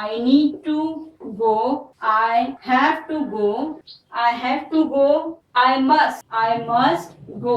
I need to go, I have to go, I have to go, I must go۔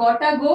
gotta go،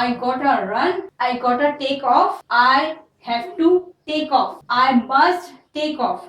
I gotta run، I gotta take off، I have to take off، I must take off۔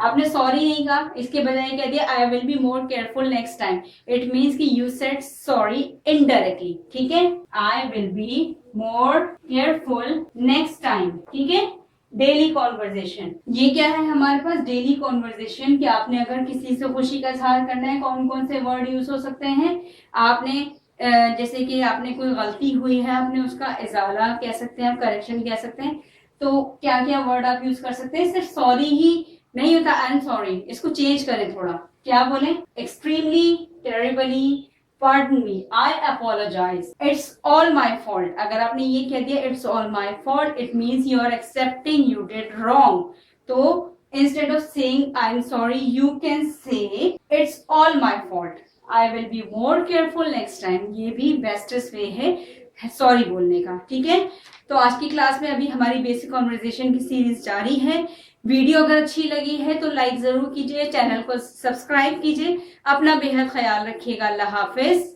आपने sorry नहीं कहा, इसके बजाय कह दिया I will be more careful next time. It means कि you said sorry indirectly. ठीक है, I will be more careful next time. ठीक है. डेली कॉन्वर्जेशन, ये क्या है हमारे पास डेली कॉन्वर्जेशन, कि आपने अगर किसी से खुशी का इजहार करना है, कौन कौन से वर्ड यूज हो सकते हैं. आपने जैसे कि आपने कोई गलती हुई है, आपने उसका इजाला कह सकते हैं, आप करेक्शन कह सकते हैं. तो क्या क्या वर्ड आप यूज कर सकते हैं. सिर्फ सॉरी ही नहीं होता, आई एम सॉरी, इसको चेंज करें थोड़ा. क्या बोले, extremely, terribly, pardon me, I apologize, it's all my fault. अगर आपने ये कह दिया it's all my fault, it means you are accepting you did wrong. तो instead of saying I'm sorry, you can say it's all my fault, I will be more careful next time. ये भी bestest way है sorry बोलने का. ठीक है. तो आज की क्लास में अभी हमारी बेसिक कॉन्वर्जेशन की सीरीज जारी है. वीडियो अगर अच्छी लगी है तो लाइक जरूर कीजिए, चैनल को सब्सक्राइब कीजिए. अपना बेहद ख्याल रखिएगा. अल्लाह हाफिज.